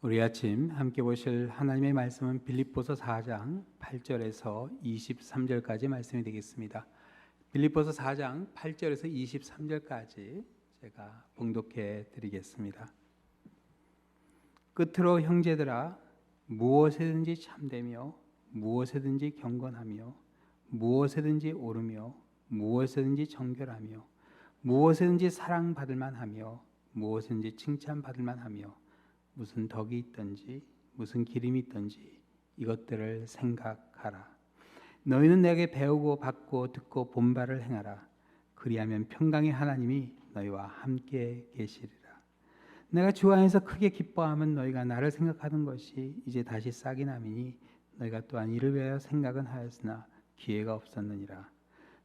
우리 아침 함께 보실 하나님의 말씀은 빌립보서 4장 8절에서 23절까지 말씀이 되겠습니다. 빌립보서 4장 8절에서 23절까지 제가 봉독해 드리겠습니다. 끝으로 형제들아, 무엇에든지 참되며 무엇에든지 경건하며 무엇에든지 옳으며 무엇에든지 정결하며 무엇에든지 사랑받을 만하며 무엇에든지 칭찬받을 만하며 무슨 덕이 있든지 무슨 기림이 있든지 이것들을 생각하라. 너희는 내게 배우고 받고 듣고 본 바를 행하라. 그리하면 평강의 하나님이 너희와 함께 계시리라. 내가 주 안에서 크게 기뻐함은 너희가 나를 생각하는 것이 이제 다시 싹이 나미니 너희가 또한 이를 위하여 생각은 하였으나 기회가 없었느니라.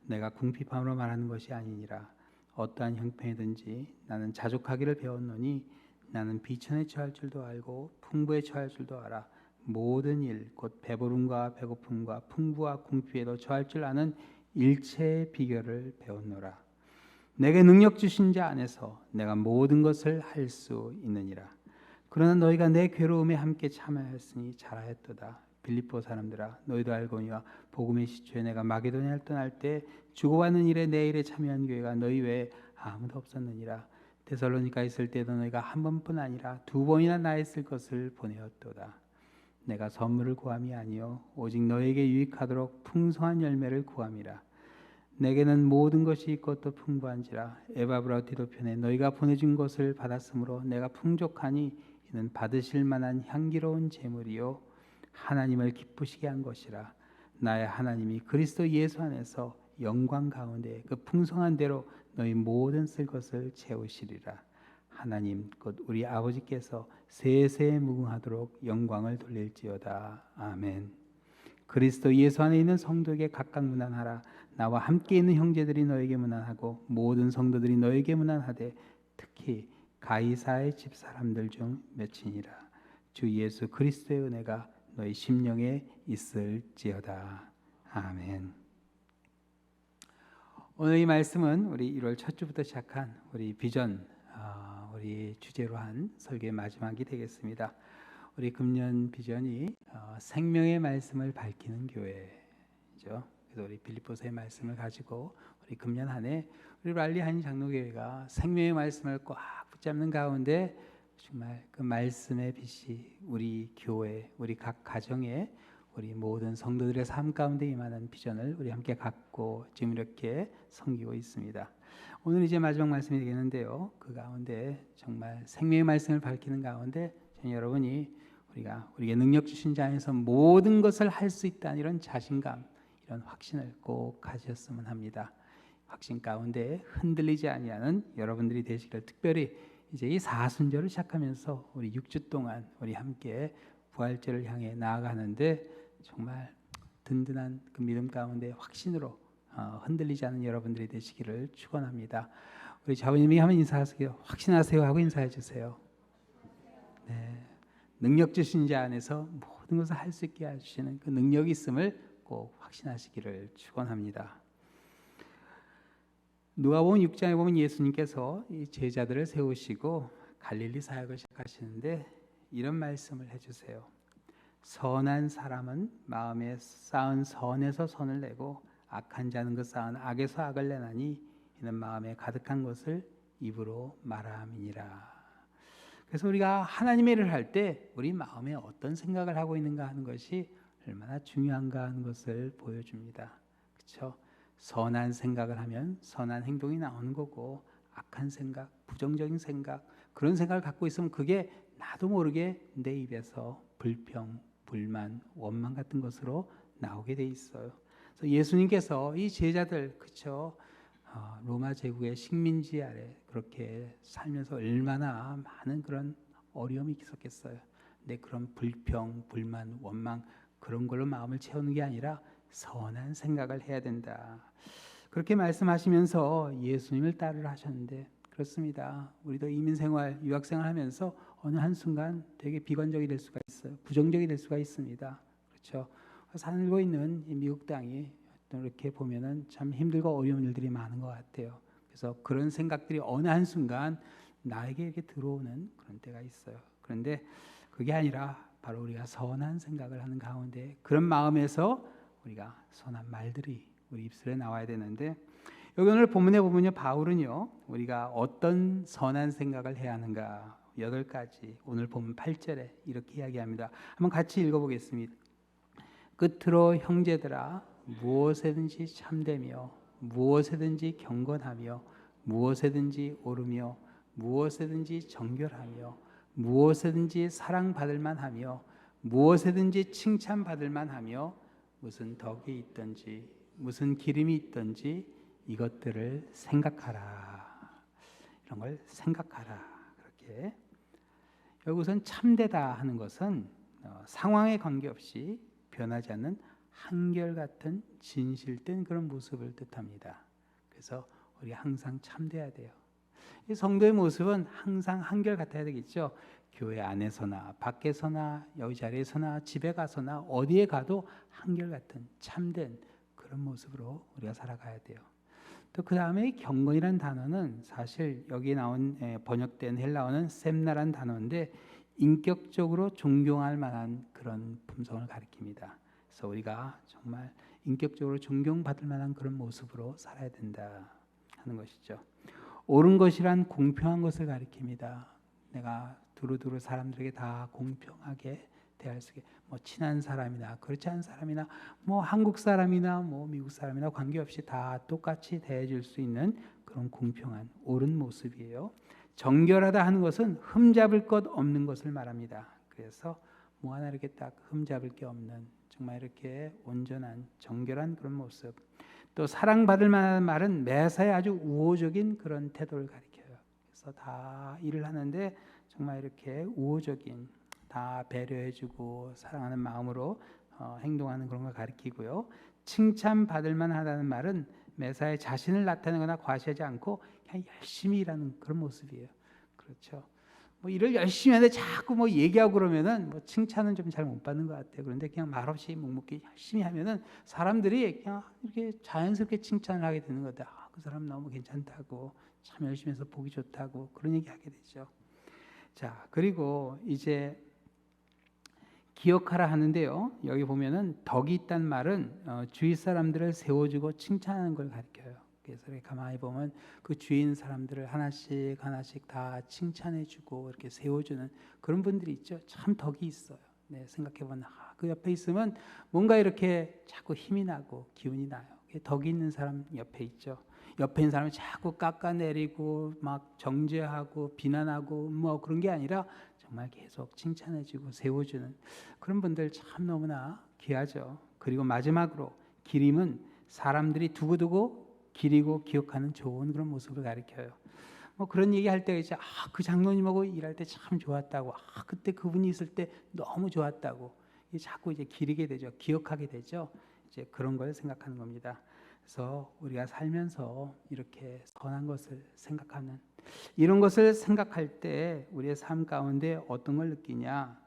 내가 궁핍함으로 말하는 것이 아니니라. 어떠한 형편이든지 나는 자족하기를 배웠노니 나는 비천에 처할 줄도 알고 풍부에 처할 줄도 알아. 모든 일 곧 배부름과 배고픔과 풍부와 궁핍에도 처할 줄 아는 일체의 비결을 배웠노라. 내게 능력 주신 자 안에서 내가 모든 것을 할 수 있느니라. 그러나 너희가 내 괴로움에 함께 참여하였으니 잘하였도다. 빌립보 사람들아, 너희도 알거니와 복음의 시초에 내가 마게도냐를 떠날 때 주고받는 일에 내 일에 참여한 교회가 너희 외에 아무도 없었느니라. 데살로니가 있을 때도 너희가 한 번뿐 아니라 두 번이나 나 있을 것을 보내었도다. 내가 선물을 구함이 아니요 오직 너에게 유익하도록 풍성한 열매를 구함이라. 내게는 모든 것이 있고 또 풍부한지라. 에바브라 디도편에 너희가 보내준 것을 받았으므로 내가 풍족하니 이는 받으실 만한 향기로운 제물이요 하나님을 기쁘시게 한 것이라. 나의 하나님이 그리스도 예수 안에서 영광 가운데 그 풍성한 대로 너희 모든 쓸 것을 채우시리라. 하나님 곧 우리 아버지께서 세세에 무궁하도록 영광을 돌릴지어다. 아멘. 그리스도 예수 안에 있는 성도에게 각각 문안하라. 나와 함께 있는 형제들이 너에게 문안하고 모든 성도들이 너에게 문안하되 특히 가이사의 집 사람들 중 몇이니라. 주 예수 그리스도의 은혜가 너희 심령에 있을지어다. 아멘. 오늘 이 말씀은 우리 1월 첫 주부터 시작한 우리 비전, 우리 주제로 한 설교의 마지막이 되겠습니다. 우리 금년 비전이 생명의 말씀을 밝히는 교회죠. 그래서 우리 빌립보서의 말씀을 가지고 우리 금년 한 해 우리 랄리 한인 장로교회가 생명의 말씀을 꽉 붙잡는 가운데 정말 그 말씀의 빛이 우리 교회, 우리 각 가정에 우리 모든 성도들의 삶 가운데 임하는 비전을 우리 함께 갖고 지금 이렇게 섬기고 있습니다. 오늘 이제 마지막 말씀이 되겠는데요. 그 가운데 정말 생명의 말씀을 밝히는 가운데 여러분이 우리에게 능력 주신 자 안에서 모든 것을 할 수 있다는 이런 자신감, 이런 확신을 꼭 가졌으면 합니다. 확신 가운데 흔들리지 아니하는 여러분들이 되시기를, 특별히 이제 이 사순절을 시작하면서 우리 6주 동안 우리 함께 부활절을 향해 나아가는데 정말 든든한 그 믿음 가운데 확신으로 흔들리지 않는 여러분들이 되시기를 축원합니다. 우리 자부님이 하면 인사하세요. 확신하세요 하고 인사해 주세요. 네, 능력 주신 자 안에서 모든 것을 할 수 있게 해주시는 그 능력이 있음을 꼭 확신하시기를 축원합니다. 누가복음 6장에 보면 예수님께서 이 제자들을 세우시고 갈릴리 사역을 시작하시는데 이런 말씀을 해주세요. 선한 사람은 마음에 쌓은 선에서 선을 내고 악한 자는 그 쌓은 악에서 악을 내나니 이는 마음에 가득한 것을 입으로 말함이니라. 그래서 우리가 하나님의 일을 할 때 우리 마음에 어떤 생각을 하고 있는가 하는 것이 얼마나 중요한가 하는 것을 보여줍니다. 그렇죠? 선한 생각을 하면 선한 행동이 나오는 거고, 악한 생각, 부정적인 생각, 그런 생각을 갖고 있으면 그게 나도 모르게 내 입에서 불평, 불만, 원망 같은 것으로 나오게 돼 있어요. 그래서 예수님께서 이 제자들, 그렇죠? 로마 제국의 식민지 아래 그렇게 살면서 얼마나 많은 그런 어려움이 있었겠어요. 근데 그런 불평, 불만, 원망 그런 걸로 마음을 채우는 게 아니라 선한 생각을 해야 된다. 그렇게 말씀하시면서 예수님을 따르라 하셨는데 그렇습니다. 우리도 이민생활, 유학생활 하면서 어느 한순간 되게 비관적이 될 수가 있어요. 부정적이 될 수가 있습니다. 그렇죠? 살고 있는 이 미국 땅이 이렇게 보면은 참 힘들고 어려운 일들이 많은 것 같아요. 그래서 그런 생각들이 어느 한순간 나에게 이렇게 들어오는 그런 때가 있어요. 그런데 그게 아니라 바로 우리가 선한 생각을 하는 가운데 그런 마음에서 우리가 선한 말들이 우리 입술에 나와야 되는데, 여기 오늘 본문에 보면요, 바울은요 우리가 어떤 선한 생각을 해야 하는가 8가지, 오늘 보면 8절에 이렇게 이야기합니다. 한번 같이 읽어보겠습니다. 끝으로 형제들아, 무엇에든지 참되며 무엇에든지 경건하며 무엇에든지 옳으며 무엇에든지 정결하며 무엇에든지 사랑받을 만하며 무엇에든지 칭찬받을 만하며 무슨 덕이 있든지 무슨 기름이 있든지 이것들을 생각하라. 이런 걸 생각하라. 그렇게 여기 우선 참되다 하는 것은 상황에 관계없이 변하지 않는 한결같은 진실된 그런 모습을 뜻합니다. 그래서 우리가 항상 참돼야 돼요. 이 성도의 모습은 항상 한결같아야 되겠죠. 교회 안에서나 밖에서나 여기 자리에서나 집에 가서나 어디에 가도 한결같은 참된 그런 모습으로 우리가 살아가야 돼요. 또 그 다음에 경건이란 단어는 사실 여기 나온 번역된 헬라어는 셈나란 단어인데 인격적으로 존경할 만한 그런 품성을 가리킵니다. 그래서 우리가 정말 인격적으로 존경받을 만한 그런 모습으로 살아야 된다 하는 것이죠. 옳은 것이란 공평한 것을 가리킵니다. 내가 두루두루 사람들에게 다 공평하게 대할 수 있게, 뭐 친한 사람이나 그렇지 않은 사람이나 뭐 한국 사람이나 뭐 미국 사람이나 관계없이 다 똑같이 대해줄 수 있는 그런 공평한 옳은 모습이에요. 정결하다 하는 것은 흠잡을 것 없는 것을 말합니다. 그래서 뭐 하나 이렇게 딱 흠잡을 게 없는 정말 이렇게 온전한 정결한 그런 모습. 또 사랑받을 만한 말은 매사에 아주 우호적인 그런 태도를 가리켜요. 그래서 다 일을 하는데 정말 이렇게 우호적인, 다 배려해주고 사랑하는 마음으로 행동하는 그런 걸 가리키고요. 칭찬받을 만하다는 말은 매사에 자신을 나타내거나 과시하지 않고 그냥 열심히 일하는 그런 모습이에요. 그렇죠. 뭐 일을 열심히 하는데 자꾸 뭐 얘기하고 그러면은 뭐 칭찬은 좀 잘 못 받는 것 같아요. 그런데 그냥 말없이 묵묵히 열심히 하면은 사람들이 그냥 이렇게 자연스럽게 칭찬을 하게 되는 거다. 아, 그 사람 너무 괜찮다고, 참 열심히 해서 보기 좋다고 그런 얘기 하게 되죠. 자, 그리고 이제 기억하라 하는데요. 여기 보면은 덕이 있다는 말은 주위 사람들을 세워주고 칭찬하는 걸 가리켜요. 그래서 가만히 보면 그 주위인 사람들을 하나씩 하나씩 다 칭찬해주고 이렇게 세워주는 그런 분들이 있죠. 참 덕이 있어요. 네, 생각해보면 그 옆에 있으면 뭔가 이렇게 자꾸 힘이 나고 기운이 나요. 덕이 있는 사람 옆에 있죠. 옆에 있는 사람이 자꾸 깎아내리고 막 정죄하고 비난하고 뭐 그런 게 아니라 정말 계속 칭찬해주고 세워주는 그런 분들 참 너무나 귀하죠. 그리고 마지막으로 기림은 사람들이 두고두고 기리고 기억하는 좋은 그런 모습을 가리켜요. 뭐 그런 얘기 할 때가 있죠. 아, 그 장로님하고 일할 때 참 좋았다고. 아, 그때 그분이 있을 때 너무 좋았다고. 이게 자꾸 이제 기리게 되죠. 기억하게 되죠. 이제 그런 걸 생각하는 겁니다. 그래서 우리가 살면서 이렇게 선한 것을 생각하는, 이런 것을 생각할 때 우리의 삶 가운데 어떤 걸 느끼냐?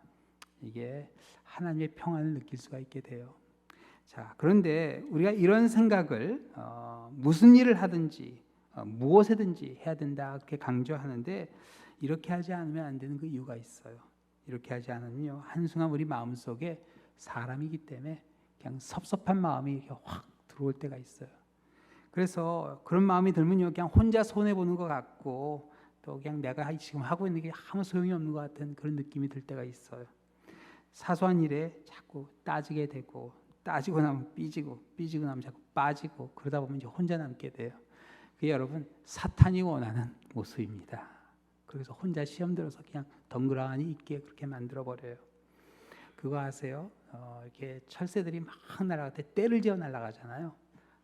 이게 하나님의 평안을 느낄 수가 있게 돼요. 자, 그런데 우리가 이런 생각을 무슨 일을 하든지 무엇이든지 해야 된다 그렇게 강조하는데, 이렇게 하지 않으면 안 되는 그 이유가 있어요. 이렇게 하지 않으면요, 한순간 우리 마음속에 사람이기 때문에 그냥 섭섭한 마음이 이렇게 확 들어올 때가 있어요. 그래서 그런 마음이 들면요, 그냥 혼자 손해 보는 것 같고 또 그냥 내가 지금 하고 있는 게 아무 소용이 없는 것 같은 그런 느낌이 들 때가 있어요. 사소한 일에 자꾸 따지게 되고, 따지고 나면 삐지고, 삐지고 나면 자꾸 빠지고, 그러다 보면 이제 혼자 남게 돼요. 그게 여러분 사탄이 원하는 모습입니다. 그래서 혼자 시험 들어서 그냥 덩그러니 있게 그렇게 만들어 버려요. 그거 아세요? 이렇게 철새들이 막 날아갈 때 떼를 지어 날아가잖아요.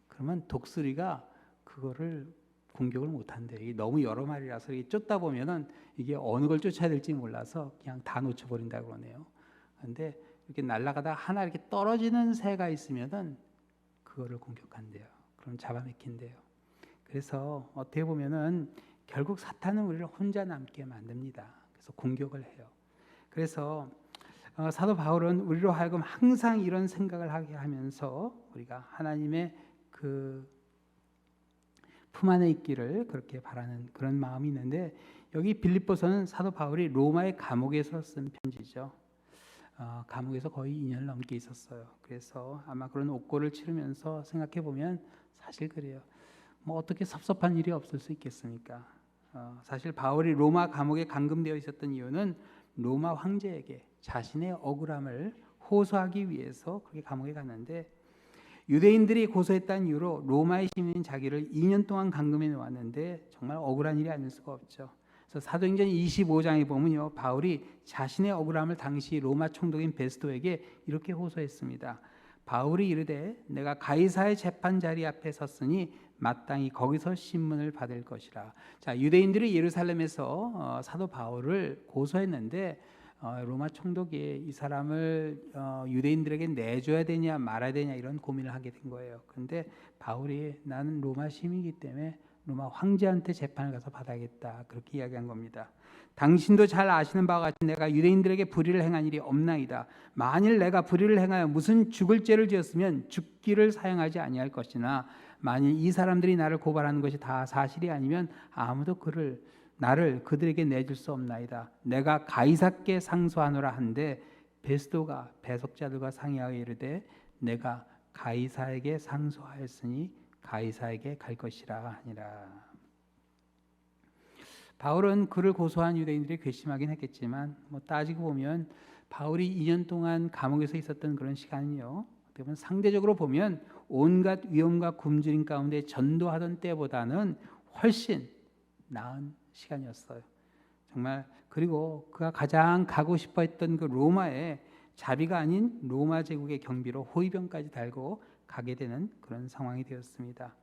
그러면 독수리가 그거를 공격을 못 한대요. 이게 너무 여러 마리라서 이게 쫓다 보면은 이게 어느 걸 쫓아야 될지 몰라서 그냥 다 놓쳐버린다고 그러네요. 그런데 이렇게 날아가다 하나 이렇게 떨어지는 새가 있으면은 그거를 공격한대요. 그럼 잡아먹힌대요. 그래서 어떻게 보면은 결국 사탄은 우리를 혼자 남게 만듭니다. 그래서 공격을 해요. 그래서 사도 바울은 우리로 하여금 항상 이런 생각을 하게 하면서 우리가 하나님의 그 품 안에 있기를 그렇게 바라는 그런 마음이 있는데, 여기 빌립보서는 사도 바울이 로마의 감옥에서 쓴 편지죠. 감옥에서 거의 2년 넘게 있었어요. 그래서 아마 그런 옥고를 치르면서 생각해 보면 사실 그래요. 뭐 어떻게 섭섭한 일이 없을 수 있겠습니까? 사실 바울이 로마 감옥에 감금되어 있었던 이유는 로마 황제에게 자신의 억울함을 호소하기 위해서 그렇게 감옥에 갔는데, 유대인들이 고소했다는 이유로 로마의 시민인 자기를 2년 동안 감금해 놓았는데 정말 억울한 일이 아닐 수가 없죠. 그래서 사도행전 25장에 보면요, 바울이 자신의 억울함을 당시 로마 총독인 베스도에게 이렇게 호소했습니다. 바울이 이르되 내가 가이사의 재판 자리 앞에 섰으니 마땅히 거기서 신문을 받을 것이라. 자, 유대인들이 예루살렘에서 사도 바울을 고소했는데 로마 총독이 이 사람을 유대인들에게 내줘야 되냐 말아야 되냐 이런 고민을 하게 된 거예요. 그런데 바울이 나는 로마 시민이기 때문에 로마 황제한테 재판을 가서 받아야겠다, 그렇게 이야기한 겁니다. 당신도 잘 아시는 바와 같이 내가 유대인들에게 불의를 행한 일이 없나이다. 만일 내가 불의를 행하여 무슨 죽을 죄를 지었으면 죽기를 사용하지 아니할 것이나, 만일 이 사람들이 나를 고발하는 것이 다 사실이 아니면 아무도 나를 그들에게 내줄 수 없나이다. 내가 가이사께 상소하노라 한데 베스도가 배석자들과 상의하여 이르되 내가 가이사에게 상소하였으니 가이사에게 갈 것이라 하니라. 바울은 그를 고소한 유대인들이 괘씸하긴 했겠지만 따지고 보면 바울이 2년 동안 감옥에서 있었던 그런 시간이요, 어떻게 보면 상대적으로 보면 온갖 위험과 굶주림 가운데 전도하던 때보다는 훨씬 나은 시간이었어요. 정말. 그리고 그가 가장 가고 싶어 했던 그 로마에 자비가 아닌 로마 제국의 경비로 호위병까지 달고 가게 되는 그런 상황이 되었습니다.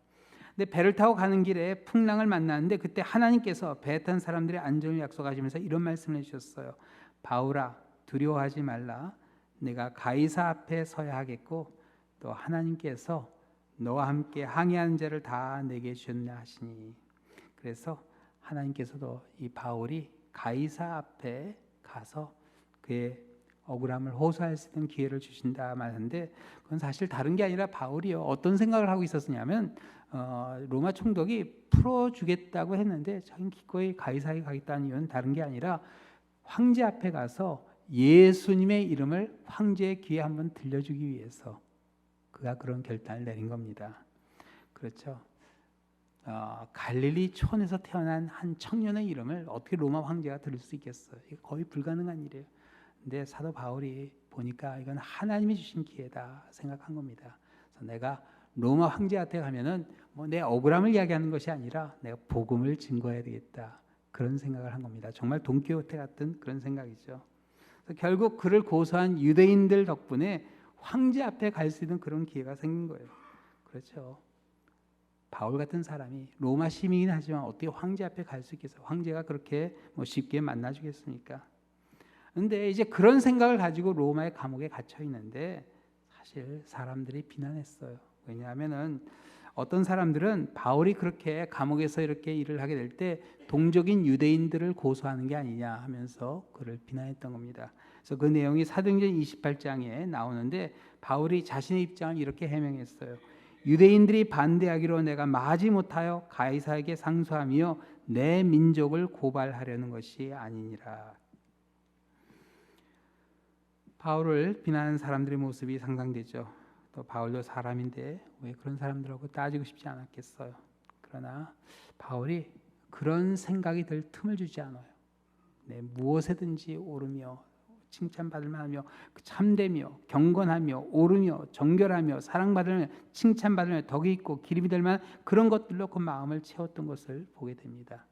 근데 배를 타고 가는 길에 풍랑을 만났는데 그때 하나님께서 배에 탄 사람들의 안전을 약속하시면서 이런 말씀을 해주셨어요. 바울아, 두려워하지 말라. 내가 가이사 앞에 서야 하겠고 또 하나님께서 너와 함께 항해하는 자를 다 내게 주셨나 하시니. 그래서 하나님께서도 이 바울이 가이사 앞에 가서 그의 억울함을 호소할 수 있는 기회를 주신다 말하는데, 그건 사실 다른 게 아니라 바울이요, 어떤 생각을 하고 있었냐면 로마 총독이 풀어주겠다고 했는데 자기는 기꺼이 가이사에 가겠다는 이유는 다른 게 아니라 황제 앞에 가서 예수님의 이름을 황제의 귀에 한번 들려주기 위해서 그가 그런 결단을 내린 겁니다. 그렇죠. 갈릴리 촌에서 태어난 한 청년의 이름을 어떻게 로마 황제가 들을 수 있겠어요? 이거 거의 불가능한 일이에요. 근데 사도 바울이 보니까 이건 하나님이 주신 기회다 생각한 겁니다. 그래서 내가 로마 황제한테 가면은 내 억울함을 이야기하는 것이 아니라 내가 복음을 증거해야 되겠다, 그런 생각을 한 겁니다. 정말 돈키호테 같은 그런 생각이죠. 그래서 결국 그를 고소한 유대인들 덕분에 황제 앞에 갈 수 있는 그런 기회가 생긴 거예요. 그렇죠. 바울 같은 사람이 로마 시민이긴 하지만 어떻게 황제 앞에 갈 수 있겠어요? 황제가 그렇게 쉽게 만나주겠습니까? 그런데 이제 그런 생각을 가지고 로마의 감옥에 갇혀 있는데 사실 사람들이 비난했어요. 왜냐하면은 어떤 사람들은 바울이 그렇게 감옥에서 이렇게 일을 하게 될 때 동족인 유대인들을 고소하는 게 아니냐 하면서 그를 비난했던 겁니다. 그래서 그 내용이 사도행전 28장에 나오는데 바울이 자신의 입장을 이렇게 해명했어요. 유대인들이 반대하기로 내가 마지 못하여 가이사에게 상소하며 내 민족을 고발하려는 것이 아니니라. 바울을 비난하는 사람들의 모습이 상상되죠. 또 바울도 사람인데 왜 그런 사람들하고 따지고 싶지 않았겠어요. 그러나 바울이 그런 생각이 들 틈을 주지 않아요. 무엇에든지 오르며 칭찬받을 만하며 참되며 경건하며 오르며 정결하며 사랑받으며 칭찬받으며 덕이 있고 기름이 될 만한 그런 것들로 그 마음을 채웠던 것을 보게 됩니다.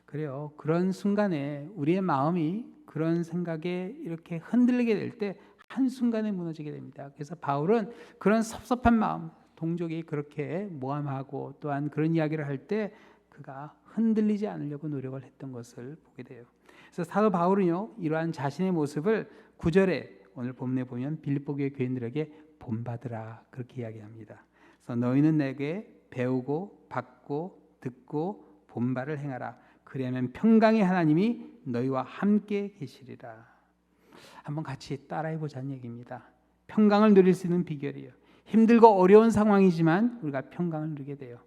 그래요. 그런 순간에 우리의 마음이 그런 생각에 이렇게 흔들리게 될 때 한순간에 무너지게 됩니다. 그래서 바울은 그런 섭섭한 마음, 동족이 그렇게 모함하고 또한 그런 이야기를 할 때 그가 흔들리지 않으려고 노력을 했던 것을 보게 돼요. 그래서 사도 바울은요, 이러한 자신의 모습을 9절에 오늘 본문에 보면 빌립보 교회 교인들에게 본받으라, 그렇게 이야기합니다. 그래서 너희는 내게 배우고 받고 듣고 본바를 행하라. 그리하면 평강의 하나님이 너희와 함께 계시리라. 한번 같이 따라해보자는 얘기입니다. 평강을 누릴 수 있는 비결이에요. 힘들고 어려운 상황이지만 우리가 평강을 누리게 돼요.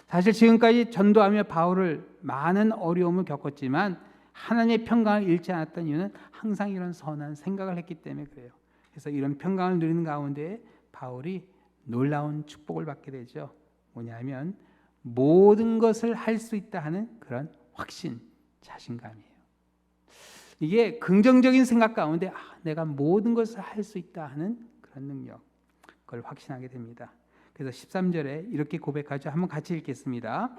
사실 지금까지 전도하며 바울을 많은 어려움을 겪었지만 하나님의 평강을 잃지 않았던 이유는 항상 이런 선한 생각을 했기 때문에 그래요. 그래서 이런 평강을 누리는 가운데 바울이 놀라운 축복을 받게 되죠. 뭐냐면 모든 것을 할 수 있다 하는 그런 확신, 자신감이에요. 이게 긍정적인 생각 가운데 내가 모든 것을 할 수 있다 하는 그런 능력, 그걸 확신하게 됩니다. 그래서 13절에 이렇게 고백하죠. 한번 같이 읽겠습니다.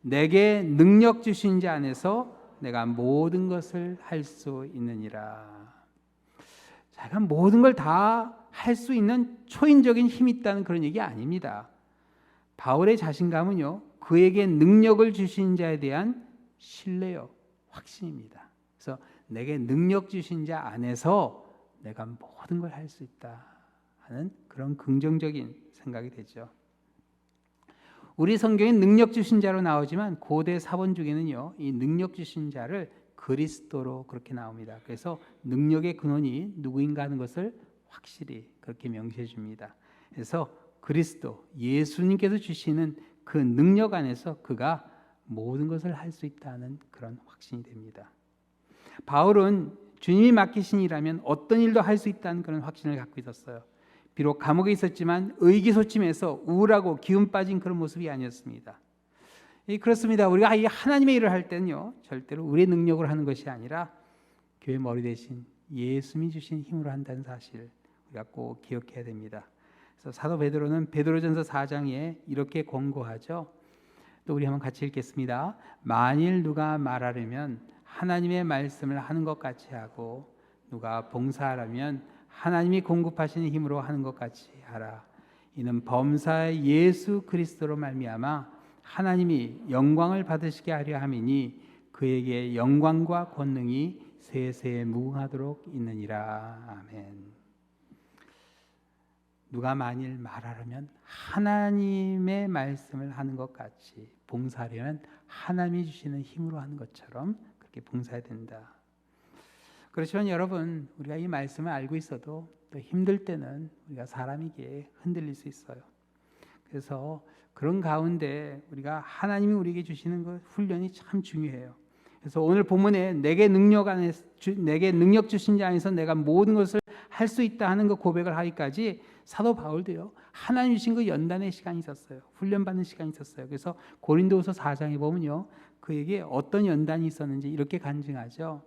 내게 능력 주신 자 안에서 내가 모든 것을 할 수 있느니라. 자기가 모든 걸 다 할 수 있는 초인적인 힘이 있다는 그런 얘기 아닙니다. 바울의 자신감은요, 그에게 능력을 주신 자에 대한 신뢰요, 확신입니다. 그래서 내게 능력 주신 자 안에서 내가 모든 걸 할 수 있다 하는 그런 긍정적인 생각이 되죠. 우리 성경에 능력 주신 자로 나오지만 고대 사본 중에는요, 이 능력 주신 자를 그리스도로 그렇게 나옵니다. 그래서 능력의 근원이 누구인가 하는 것을 확실히 그렇게 명시해 줍니다. 그래서 그리스도, 예수님께서 주시는 그 능력 안에서 그가 모든 것을 할 수 있다는 그런 확신이 됩니다. 바울은 주님이 맡기신 일이라면 어떤 일도 할 수 있다는 그런 확신을 갖고 있었어요. 비록 감옥에 있었지만 의기소침해서 우울하고 기운 빠진 그런 모습이 아니었습니다. 그렇습니다. 우리가 이 하나님의 일을 할 때는요, 절대로 우리의 능력으로 하는 것이 아니라 교회 머리 대신 예수님이 주신 힘으로 한다는 사실 우리가 꼭 기억해야 됩니다. 그래서 사도 베드로는 베드로전서 4장에 이렇게 권고하죠. 또 우리 한번 같이 읽겠습니다. 만일 누가 말하려면 하나님의 말씀을 하는 것 같이 하고 누가 봉사하려면 하나님이 공급하시는 힘으로 하는 것 같이 하라. 이는 범사의 예수 그리스도로 말미암아 하나님이 영광을 받으시게 하려 함이니 그에게 영광과 권능이 세세 무궁하도록 있느니라. 아멘. 누가 만일 말하려면 하나님의 말씀을 하는 것 같이, 봉사하려면 하나님이 주시는 힘으로 하는 것처럼 그렇게 봉사해야 된다. 그렇지만 여러분, 우리가 이 말씀을 알고 있어도 또 힘들 때는 우리가 사람이기에 흔들릴 수 있어요. 그래서 그런 가운데 우리가 하나님이 우리에게 주시는 그 훈련이 참 중요해요. 그래서 오늘 본문에 내게 능력 주신 자 안에서 내가 모든 것을 할 수 있다 하는 그 고백을 하기까지 사도 바울도요, 하나님 주신 그 연단의 시간이 있었어요. 훈련받는 시간이 있었어요. 그래서 고린도후서 4장에 보면요, 그에게 어떤 연단이 있었는지 이렇게 간증하죠.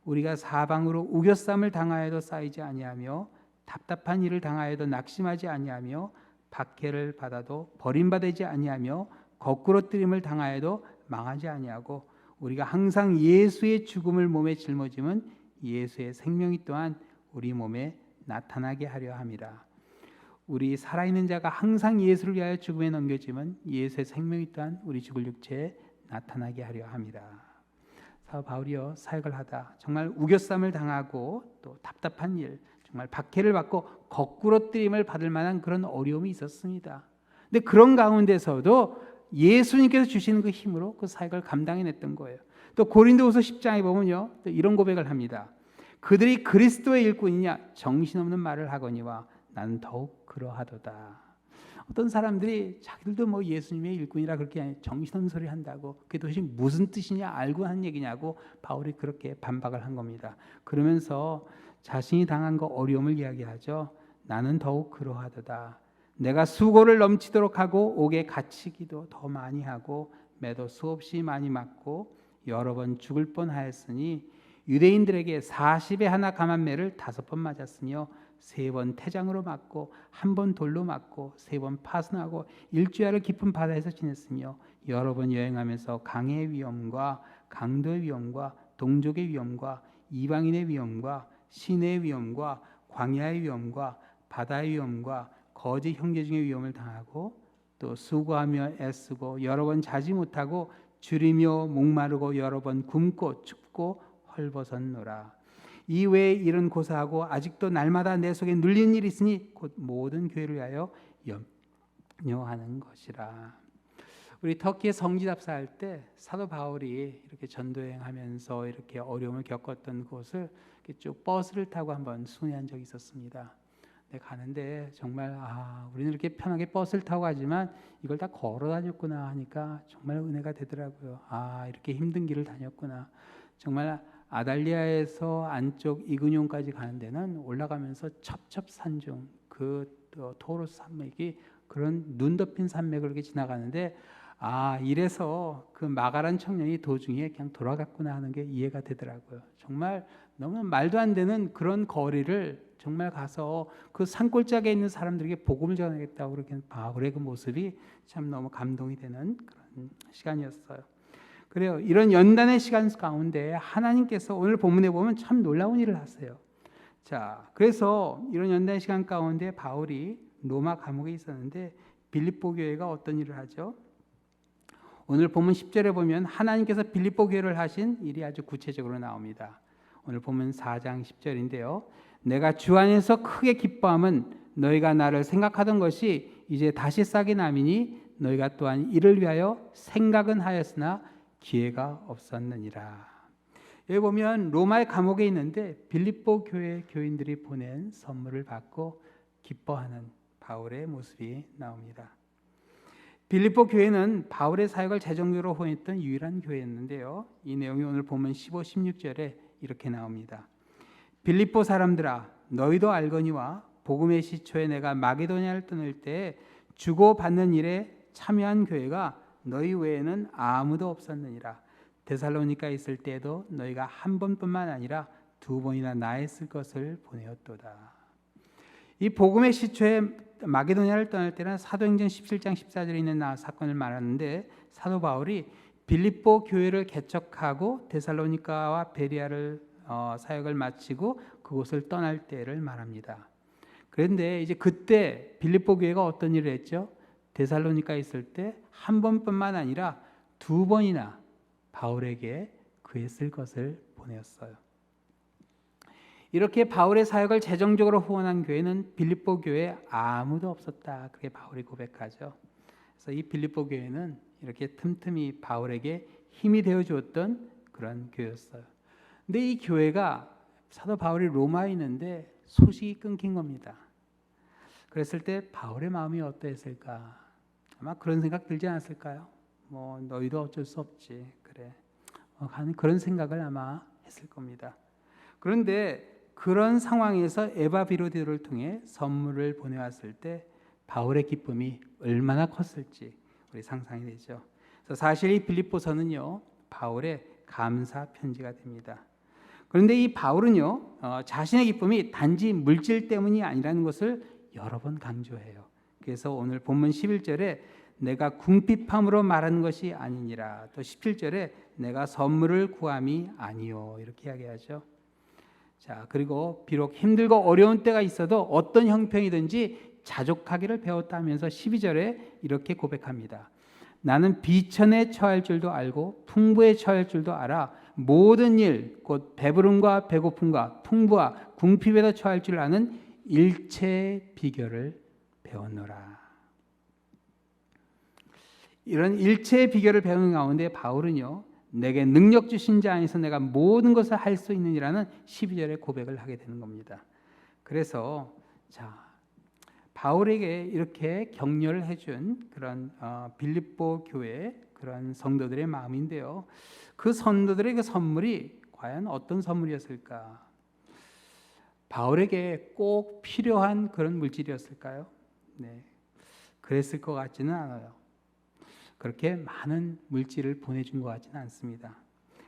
우리가 사방으로 우겨쌈을 당하여도 쌓이지 아니하며 답답한 일을 당하여도 낙심하지 아니하며 박해를 받아도 버림받지 아니하며 거꾸로 뜨림을 당하여도 망하지 아니하고 우리가 항상 예수의 죽음을 몸에 짊어짐은 예수의 생명이 또한 우리 몸에 나타나게 하려 함이라. 우리 살아있는 자가 항상 예수를 위하여 죽음에 넘겨짐은 예수의 생명이 또한 우리 죽을 육체에 나타나게 하려 함이라. 사도 바울이요, 사역을 하다 정말 우겨쌈을 당하고 또 답답한 일, 정말 박해를 받고 거꾸로 뜨림을 받을 만한 그런 어려움이 있었습니다. 근데 그런 가운데서도 예수님께서 주시는 그 힘으로 그 사역을 감당해냈던 거예요. 또 고린도후서 10장에 보면요, 또 이런 고백을 합니다. 그들이 그리스도의 일꾼이냐 정신없는 말을 하거니와 나는 더욱 그러하도다. 어떤 사람들이 자기들도 뭐 예수님의 일꾼이라 그렇게 정신없는 소리 한다고, 그게 도대체 무슨 뜻이냐 알고 한 얘기냐고 바울이 그렇게 반박을 한 겁니다. 그러면서 자신이 당한 거 어려움을 이야기하죠. 나는 더욱 그러하도다. 내가 수고를 넘치도록 하고 옥에 갇히기도 더 많이 하고 매도 수없이 많이 맞고 여러 번 죽을 뻔하였으니 유대인들에게 40에 하나 감한 매를 5번 맞았으며 3번 태장으로 맞고 1번 돌로 맞고 3번 파손하고 일주야를 깊은 바다에서 지냈으며 여러 번 여행하면서 강의 위험과 강도의 위험과 동족의 위험과 이방인의 위험과 시내의 위험과 광야의 위험과 바다의 위험과 거짓 형제 중의 위험을 당하고 또 수고하며 애쓰고 여러 번 자지 못하고 줄이며 목마르고 여러 번 굶고 춥고 헐벗었노라. 이 외에 일은 고사하고 아직도 날마다 내 속에 눌리는 일이 있으니 곧 모든 교회를 위하여 염려하는 것이라. 우리 터키에 성지답사할 때 사도 바울이 이렇게 전도여행하면서 이렇게 어려움을 겪었던 곳을 이렇게 쭉 버스를 타고 한번 순회한 적이 있었습니다. 내가 가는데 정말 우리는 이렇게 편하게 버스를 타고 가지만 이걸 다 걸어 다녔구나 하니까 정말 은혜가 되더라고요. 이렇게 힘든 길을 다녔구나. 정말 아달리아에서 안쪽 이근용까지 가는 데는 올라가면서 첩첩산중 토로스 산맥이 그런 눈 덮인 산맥을 이렇게 지나가는데 이래서 그 마가란 청년이 도중에 그냥 돌아갔구나 하는 게 이해가 되더라고요. 정말 너무 말도 안 되는 그런 거리를 정말 가서 그 산골짜기에 있는 사람들에게 복음을 전하겠다고 그렇게 바울의 그 모습이 참 너무 감동이 되는 그런 시간이었어요. 그래요. 이런 연단의 시간 가운데 하나님께서 오늘 본문에 보면 참 놀라운 일을 하세요. 자, 그래서 이런 연단의 시간 가운데 바울이 로마 감옥에 있었는데 빌립보 교회가 어떤 일을 하죠? 오늘 본문 10절에 보면 하나님께서 빌립보 교회를 하신 일이 아주 구체적으로 나옵니다. 오늘 본문 4장 10절인데요. 내가 주 안에서 크게 기뻐함은 너희가 나를 생각하던 것이 이제 다시 싹이 남이니 너희가 또한 이를 위하여 생각은 하였으나 기회가 없었느니라. 여기 보면 로마의 감옥에 있는데 빌립보 교회 교인들이 보낸 선물을 받고 기뻐하는 바울의 모습이 나옵니다. 빌립보 교회는 바울의 사역을 재정적으로 후원했던 유일한 교회였는데요. 이 내용이 오늘 보면 15, 16절에 이렇게 나옵니다. 빌립보 사람들아 너희도 알거니와 복음의 시초에 내가 마게도냐를 떠날 때 주고받는 일에 참여한 교회가 너희 외에는 아무도 없었느니라. 데살로니가에 있을 때에도 너희가 한 번뿐만 아니라 두 번이나 나에 쓸 것을 보내었도다. 이 복음의 시초에 마게도냐를 떠날 때는 사도행전 17장 14절에 있는 사건을 말하는데 사도 바울이 빌립보 교회를 개척하고 데살로니가와 베리아를 사역을 마치고 그곳을 떠날 때를 말합니다. 그런데 이제 그때 빌립보 교회가 어떤 일을 했죠? 데살로니가에 있을 때 한 번뿐만 아니라 두 번이나 바울에게 그에 쓸 것을 보내었어요. 이렇게 바울의 사역을 재정적으로 후원한 교회는 빌립보 교회에 아무도 없었다. 그게 바울이 고백하죠. 그래서 이 빌립보 교회는 이렇게 틈틈이 바울에게 힘이 되어 주었던 그런 교회였어요. 근데 이 교회가 사도 바울이 로마에 있는데 소식이 끊긴 겁니다. 그랬을 때 바울의 마음이 어떠했을까? 아마 그런 생각 들지 않았을까요? 너희도 어쩔 수 없지. 그래. 그런 생각을 아마 했을 겁니다. 그런데 그런 상황에서 에바비로디를 통해 선물을 보내왔을 때 바울의 기쁨이 얼마나 컸을지 우리 상상이 되죠. 그래서 사실 이 빌립보서는요 바울의 감사 편지가 됩니다. 그런데 이 바울은요 자신의 기쁨이 단지 물질 때문이 아니라는 것을 여러 번 강조해요. 그래서 오늘 본문 11절에 내가 궁핍함으로 말하는 것이 아니니라. 또 17절에 내가 선물을 구함이 아니요. 이렇게 이야기하죠. 자, 그리고 비록 힘들고 어려운 때가 있어도 어떤 형편이든지 자족하기를 배웠다면서 12절에 이렇게 고백합니다. 나는 비천에 처할 줄도 알고 풍부에 처할 줄도 알아. 모든 일, 곧 배부름과 배고픔과 풍부와 궁핍에도 처할 줄 아는 일체의 비결을 배웠노라. 이런 일체의 비결을 배우는 가운데 바울은요 내게 능력 주신 자 안에서 내가 모든 것을 할 수 있느니라는 12절의 고백을 하게 되는 겁니다. 그래서 바울에게 이렇게 격려를 해준 그런 빌립보 교회 그런 성도들의 마음인데요. 그 성도들의 그 선물이 과연 어떤 선물이었을까? 바울에게 꼭 필요한 그런 물질이었을까요? 네, 그랬을 것 같지는 않아요. 그렇게 많은 물질을 보내준 것 같지는 않습니다.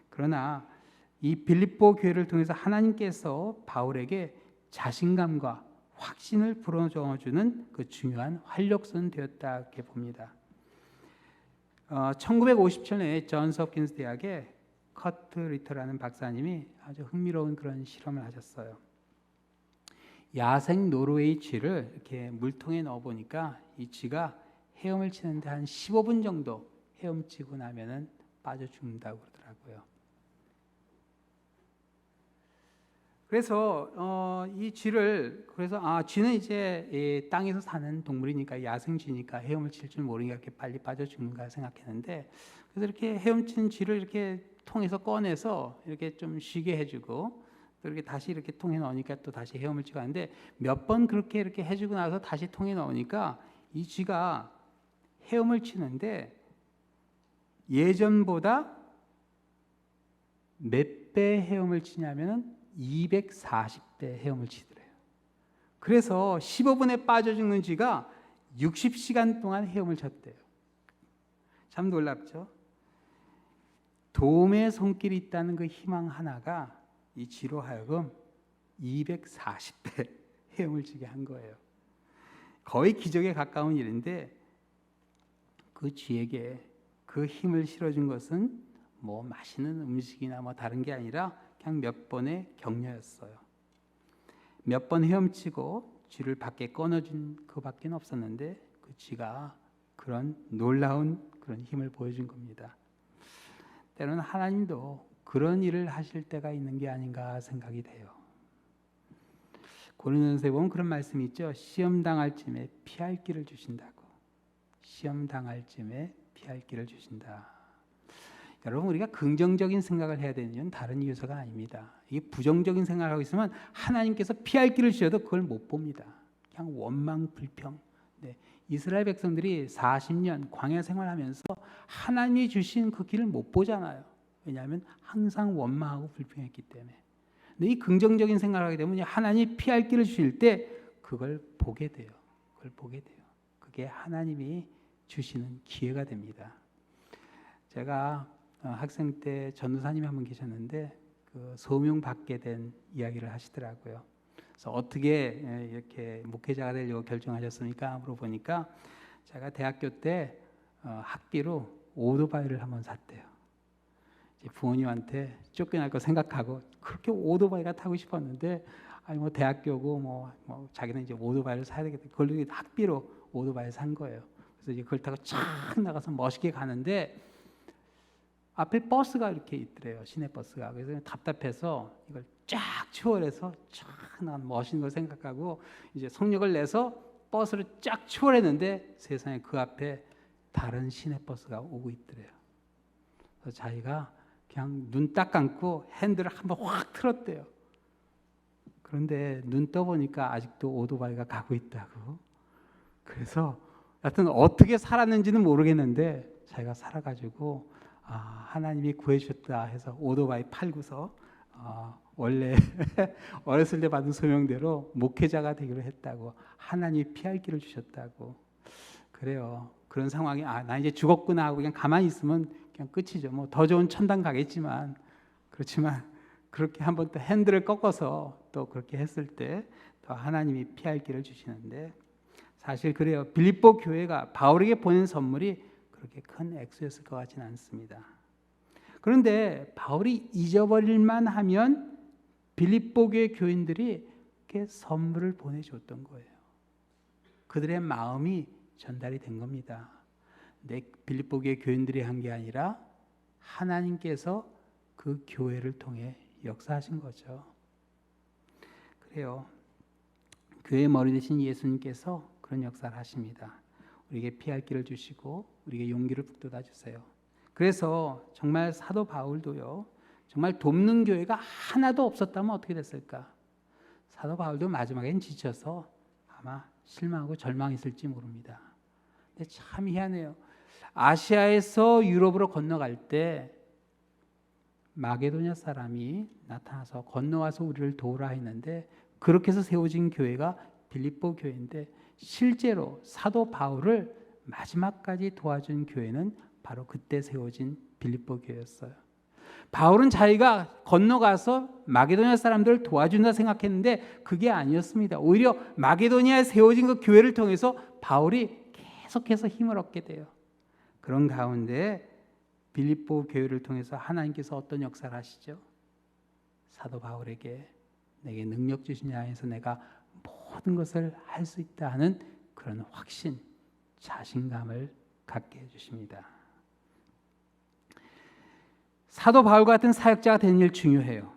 그러나 이 빌립보 교회를 통해서 하나님께서 바울에게 자신감과 확신을 불어넣어주는 그 중요한 활력소는 되었다 이렇게 봅니다. 1957년에 존스 홉킨스 대학의 커트 리터라는 박사님이 아주 흥미로운 그런 실험을 하셨어요. 야생 노르웨이 쥐를 이렇게 물통에 넣어 보니까 이 쥐가 헤엄을 치는데 한 15분 정도 헤엄치고 나면은 빠져 죽는다고 그러더라고요. 그래서 이 쥐를 쥐는 이제 땅에서 사는 동물이니까 야생쥐니까 헤엄을 칠 줄 모르니까 이렇게 빨리 빠져 죽는가 생각했는데 그래서 이렇게 헤엄친 쥐를 이렇게 통에서 꺼내서 이렇게 좀 쉬게 해주고 또 이렇게 다시 이렇게 통에 넣으니까 또 다시 헤엄을 치고 하는데 몇 번 그렇게 이렇게 해주고 나서 다시 통에 넣으니까 이 쥐가 헤엄을 치는데 예전보다 몇 배 헤엄을 치냐면은 240배 헤엄을 치더래요. 그래서 15분에 빠져 죽는 쥐가 60시간 동안 헤엄을 쳤대요. 참 놀랍죠? 도움의 손길이 있다는 그 희망 하나가 이 쥐로 하여금 240배 헤엄을 치게 한 거예요. 거의 기적에 가까운 일인데 그 쥐에게 그 힘을 실어준 것은 뭐 맛있는 음식이나 뭐 다른 게 아니라 그냥 몇 번의 격려였어요. 몇 번 헤엄치고 쥐를 밖에 꺼내준 그밖에 없었는데 그 쥐가 그런 놀라운 그런 힘을 보여준 겁니다. 때로는 하나님도 그런 일을 하실 때가 있는 게 아닌가 생각이 돼요. 고린도전서에 보면 그런 말씀이 있죠. 시험 당할 쯤에 피할 길을 주신다고. 시험 당할 쯤에 피할 길을 주신다. 여러분, 우리가 긍정적인 생각을 해야 되는 이유는 다른 이유서가 아닙니다. 이게 부정적인 생각을 하고 있으면 하나님께서 피할 길을 주셔도 그걸 못 봅니다. 그냥 원망 불평. 네, 이스라엘 백성들이 40년 광야 생활하면서 하나님이 주신 그 길을 못 보잖아요. 왜냐하면 항상 원망하고 불평했기 때문에. 근데 이 긍정적인 생각을 하게 되면 하나님이 피할 길을 주실 때 그걸 보게 돼요. 그걸 보게 돼요. 그게 하나님이 주시는 기회가 됩니다. 제가 학생 때 전도사님이 한 분 계셨는데 그 소명 받게 된 이야기를 하시더라고요. 그래서 어떻게 이렇게 목회자가 되려고 결정하셨습니까? 물어보니까 제가 대학교 때 학비로 오토바이를 한번 샀대요. 부모님한테 쫓겨날 거 생각하고 그렇게 오토바이가 타고 싶었는데 아니 뭐 대학교고 뭐 자기는 이제 오토바이를 사야 되겠다. 그걸로 학비로 오토바이를 산 거예요. 그래서 이제 그걸 타고 쫙 나가서 멋있게 가는데 앞에 버스가 이렇게 있더래요. 시내버스가. 그래서 답답해서 이걸 쫙 추월해서 쫙 난 멋있는 걸 생각하고 이제 속력을 내서 버스를 쫙 추월했는데 세상에 그 앞에 다른 시내버스가 오고 있더래요. 그래서 자기가 그냥 눈 딱 감고 핸들을 한번 확 틀었대요. 그런데 눈 떠보니까 아직도 오토바이가 가고 있다고. 그래서 하여튼 어떻게 살았는지는 모르겠는데 자기가 살아가지고 하나님이 구해주셨다 해서 오토바이 팔고서 원래 어렸을 때 받은 소명대로 목회자가 되기로 했다고. 하나님이 피할 길을 주셨다고. 그래요. 그런 상황이 나 이제 죽었구나 하고 그냥 가만히 있으면 그냥 끝이죠. 뭐 더 좋은 천당 가겠지만 그렇지만 그렇게 한번 또 핸들을 꺾어서 또 그렇게 했을 때 또 하나님이 피할 길을 주시는데 사실 그래요. 빌립보 교회가 바울에게 보낸 선물이 그렇게 큰 액수였을 것 같지는 않습니다. 그런데 바울이 잊어버릴만 하면 빌립보 교회 교인들이 이렇게 선물을 보내줬던 거예요. 그들의 마음이 전달이 된 겁니다. 근데 빌립보 교회 교인들이 한 게 아니라 하나님께서 그 교회를 통해 역사하신 거죠. 그래요. 교회의 머리 되신 예수님께서 그런 역사를 하십니다. 우리에게 피할 길을 주시고 우리에게 용기를 북돋아 주세요. 그래서 정말 사도 바울도요. 정말 돕는 교회가 하나도 없었다면 어떻게 됐을까? 사도 바울도 마지막엔 지쳐서 아마 실망하고 절망했을지 모릅니다. 근데 참 희한해요. 아시아에서 유럽으로 건너갈 때 마게도냐 사람이 나타나서 건너와서 우리를 도우라 했는데 그렇게 해서 세워진 교회가 빌립보 교회인데 실제로 사도 바울을 마지막까지 도와준 교회는 바로 그때 세워진 빌립보 교회였어요. 바울은 자기가 건너가서 마게도냐 사람들을 도와준다 생각했는데 그게 아니었습니다. 오히려 마게도냐에 세워진 그 교회를 통해서 바울이 계속해서 힘을 얻게 돼요. 그런 가운데 빌립보 교회를 통해서 하나님께서 어떤 역사를 하시죠? 사도 바울에게 내게 능력 주시냐 해서 내가 모든 것을 할 수 있다 하는 그런 확신, 자신감을 갖게 해주십니다. 사도 바울 같은 사역자가 되는 일 중요해요.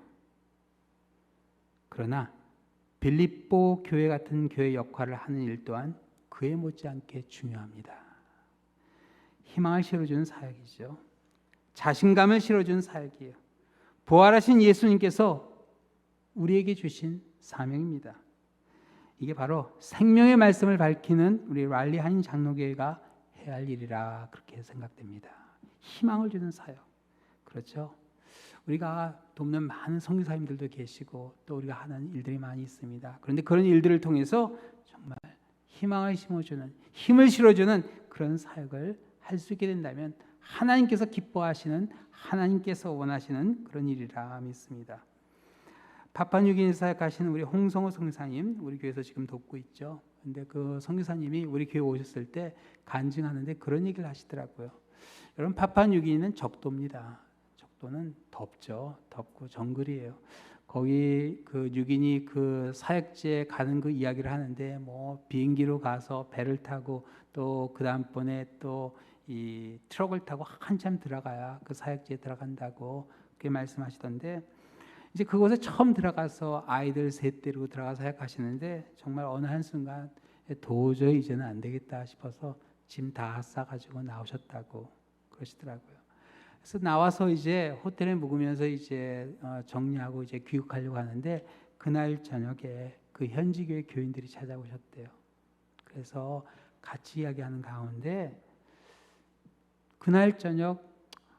그러나 빌립보 교회 같은 교회 역할을 하는 일 또한 그에 못지않게 중요합니다. 희망을 실어주는 사역이죠. 자신감을 실어주는 사역이에요. 부활하신 예수님께서 우리에게 주신 사명입니다. 이게 바로 생명의 말씀을 밝히는 우리 랄리 한인 장로교회가 해야 할 일이라 그렇게 생각됩니다. 희망을 주는 사역. 그렇죠? 우리가 돕는 많은 선교사님들도 계시고 또 우리가 하는 일들이 많이 있습니다. 그런데 그런 일들을 통해서 정말 희망을 심어주는, 힘을 실어주는 그런 사역을 할 수 있게 된다면 하나님께서 기뻐하시는, 하나님께서 원하시는 그런 일이라 믿습니다. 파푸아뉴기니 사역하시는 우리 홍성호 선교사님, 우리 교회에서 지금 돕고 있죠. 근데 그 선교사님이 우리 교회 오셨을 때 간증하는데 그런 얘기를 하시더라고요. 여러분, 파푸아뉴기니는 적도입니다. 적도는 덥죠. 덥고 정글이에요. 거기 그 뉴기니 그 사역지에 가는 그 이야기를 하는데 뭐 비행기로 가서 배를 타고 또 그 다음번에 또 이 트럭을 타고 한참 들어가야 그 사역지에 들어간다고 그렇게 말씀하시던데, 이제 그곳에 처음 들어가서 아이들 셋 데리고 들어가서 사역하시는데 정말 어느 한순간 도저히 이제는 안 되겠다 싶어서 짐 다 싸가지고 나오셨다고 그러시더라고요. 그래서 나와서 이제 호텔에 묵으면서 이제 정리하고 이제 귀국하려고 하는데 그날 저녁에 그 현지 교회 교인들이 찾아오셨대요. 그래서 같이 이야기하는 가운데 그날 저녁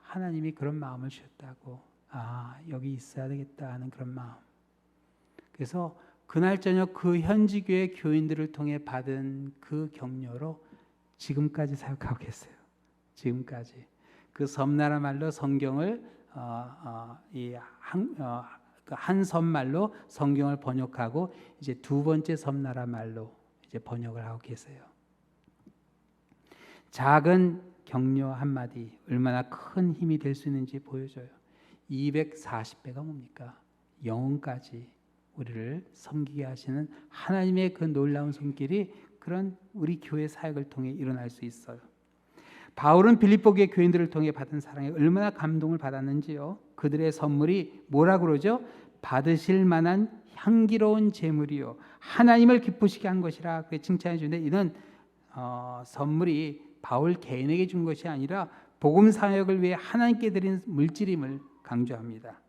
하나님이 그런 마음을 주셨다고, 아, 여기 있어야 되겠다 하는 그런 마음. 그래서 그날 저녁 그 현지 교회 교인들을 통해 받은 그 격려로 지금까지 사역하고 계세요. 지금까지. 그 섬나라 말로 성경을 한 섬말로 성경을 번역하고 이제 두 번째 섬나라 말로 이제 번역을 하고 계세요. 작은 격려 한마디 얼마나 큰 힘이 될 수 있는지 보여줘요. 240배가 뭡니까? 영혼까지 우리를 섬기게 하시는 하나님의 그 놀라운 손길이 그런 우리 교회 사역을 통해 일어날 수 있어요. 바울은 빌립보 교회 교인들을 통해 받은 사랑에 얼마나 감동을 받았는지요. 그들의 선물이 뭐라 그러죠? 받으실 만한 향기로운 제물이요 하나님을 기쁘시게 한 것이라 그렇게 칭찬해 주는데, 이는 선물이 바울 개인에게 준 것이 아니라 복음 사역을 위해 하나님께 드린 물질임을 강조합니다.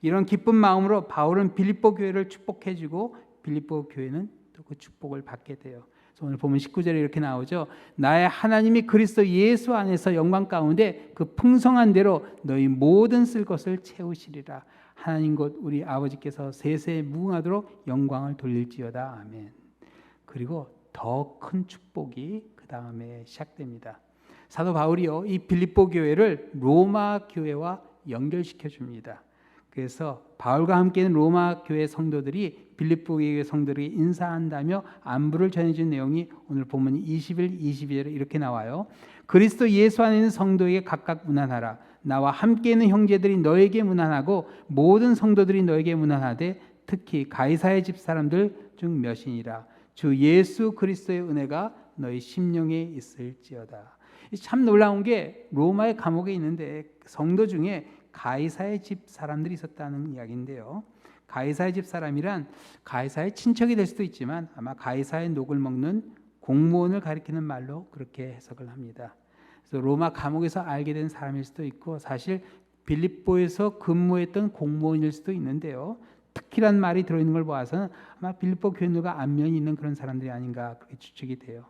이런 기쁜 마음으로 바울은 빌립보 교회를 축복해 주고 빌립보 교회는 또 그 축복을 받게 돼요. 그래서 오늘 보면 19절에 이렇게 나오죠. 나의 하나님이 그리스도 예수 안에서 영광 가운데 그 풍성한 대로 너희 모든 쓸 것을 채우시리라. 하나님 곧 우리 아버지께서 세세에 무궁하도록 영광을 돌릴지어다. 아멘. 그리고 더 큰 축복이 그 다음에 시작됩니다. 사도 바울이요 이 빌립보 교회를 로마 교회와 연결시켜 줍니다. 그래서 바울과 함께는 로마 교회 성도들이 빌립보 교회 성도들에게 인사한다며 안부를 전해준 내용이 오늘 본문 21, 22절에 이렇게 나와요. 그리스도 예수 안에 있는 성도에게 각각 문안하라. 나와 함께 있는 형제들이 너에게 문안하고 모든 성도들이 너에게 문안하되 특히 가이사의 집 사람들 중 몇이니라. 주 예수 그리스도의 은혜가 너희 심령에 있을지어다. 참 놀라운 게 로마의 감옥에 있는데 성도 중에 가이사의 집 사람들이 있었다는 이야기인데요. 가이사의 집 사람이란 가이사의 친척이 될 수도 있지만 아마 가이사의 녹을 먹는 공무원을 가리키는 말로 그렇게 해석을 합니다. 그래서 로마 감옥에서 알게 된 사람일 수도 있고 사실 빌립보에서 근무했던 공무원일 수도 있는데요. 특히란 말이 들어있는 걸 보아서는 아마 빌립보 교인들과 안면이 있는 그런 사람들이 아닌가 그렇게 추측이 돼요.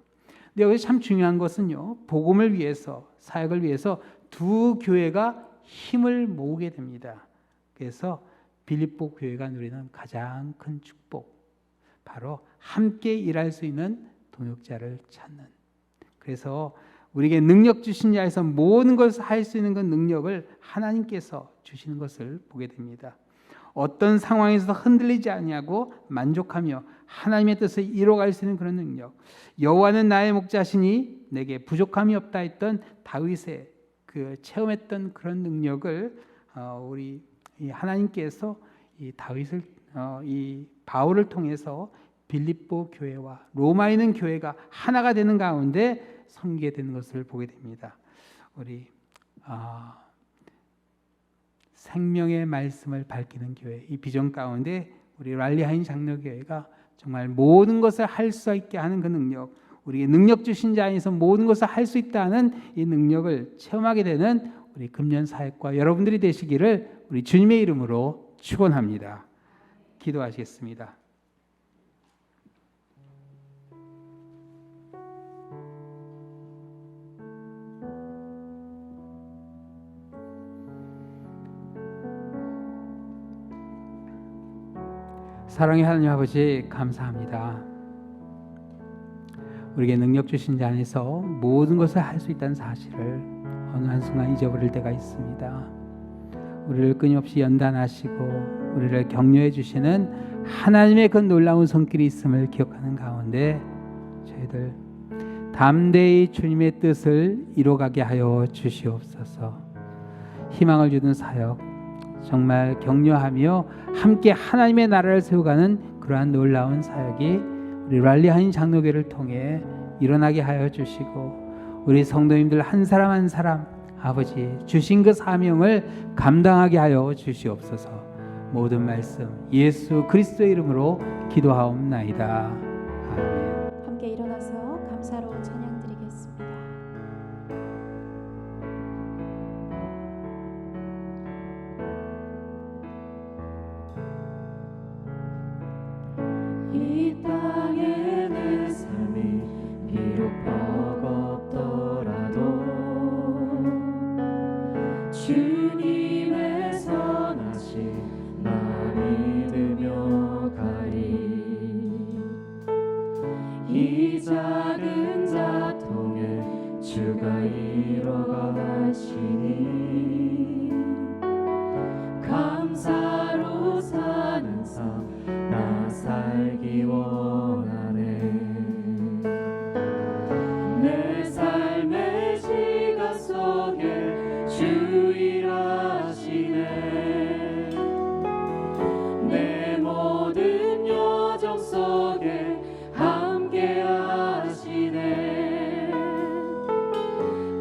근데 여기서 참 중요한 것은요. 복음을 위해서 사역을 위해서 두 교회가 힘을 모으게 됩니다. 그래서 빌립보 교회가 누리는 가장 큰 축복, 바로 함께 일할 수 있는 동역자를 찾는. 그래서 우리에게 능력 주신 자에서 모든 것을 할 수 있는 그 능력을 하나님께서 주시는 것을 보게 됩니다. 어떤 상황에서도 흔들리지 아니하고 만족하며 하나님의 뜻을 이뤄갈 수 있는 그런 능력. 여호와는 나의 목자시니 내게 부족함이 없다 했던 다윗의 그 체험했던 그런 능력을 우리 하나님께서 이 다윗을 이 바울을 통해서 빌립보 교회와 로마에 있는 교회가 하나가 되는 가운데 섬기게 되는 것을 보게 됩니다. 우리 생명의 말씀을 밝히는 교회, 이 비전 가운데 우리 랄리 한인 장로교회가 정말 모든 것을 할 수 있게 하는 그 능력, 우리에게 능력 주신 자 안에서 모든 것을 할 수 있다는 이 능력을 체험하게 되는 우리 금년 사역과 여러분들이 되시기를 우리 주님의 이름으로 축원합니다. 기도하시겠습니다. 사랑의 하나님 아버지, 감사합니다. 우리에게 능력 주신 자 안에서 모든 것을 할 수 있다는 사실을 어느 한순간 잊어버릴 때가 있습니다. 우리를 끊임없이 연단하시고 우리를 격려해 주시는 하나님의 그 놀라운 손길이 있음을 기억하는 가운데 저희들 담대히 주님의 뜻을 이루어가게 하여 주시옵소서. 희망을 주는 사역 정말 격려하며 함께 하나님의 나라를 세워가는 그러한 놀라운 사역이 우리 랄리하인 장로교를 통해 일어나게 하여 주시고 우리 성도님들 한 사람 한 사람 아버지 주신 그 사명을 감당하게 하여 주시옵소서. 모든 말씀 예수 그리스도의 이름으로 기도하옵나이다. 아멘. 함께 일어나서 감사로 찬양 드리겠습니다. 이 땅에 내 삶이 비록 버겁더라도 주님의 선하심 나 믿으며 가리. 이 작은 자통에 주가 이뤄가시니 감사로 사는 삶 나 살기 원하네. 내 삶의 시간 속에 주 일하시네. 내 모든 여정 속에 함께 하시네.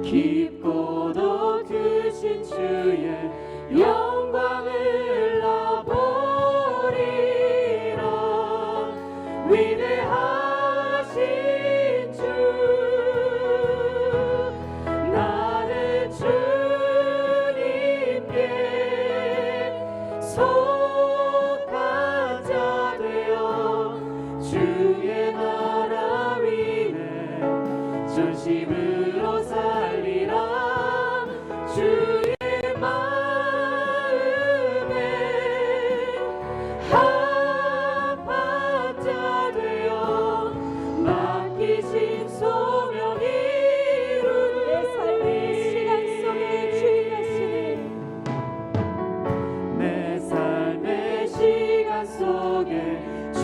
깊고도 크신 주의 영광을 나 보리라. 위대하신 주 나는 주님께 속한 자 되어 주의 나라 위에 전심으로 살리라. 주의 마음에 합한 자 되어 맡기신 소명 이루는 내 삶의 시간 속에 주인하시는 내 삶의 시간 속에 주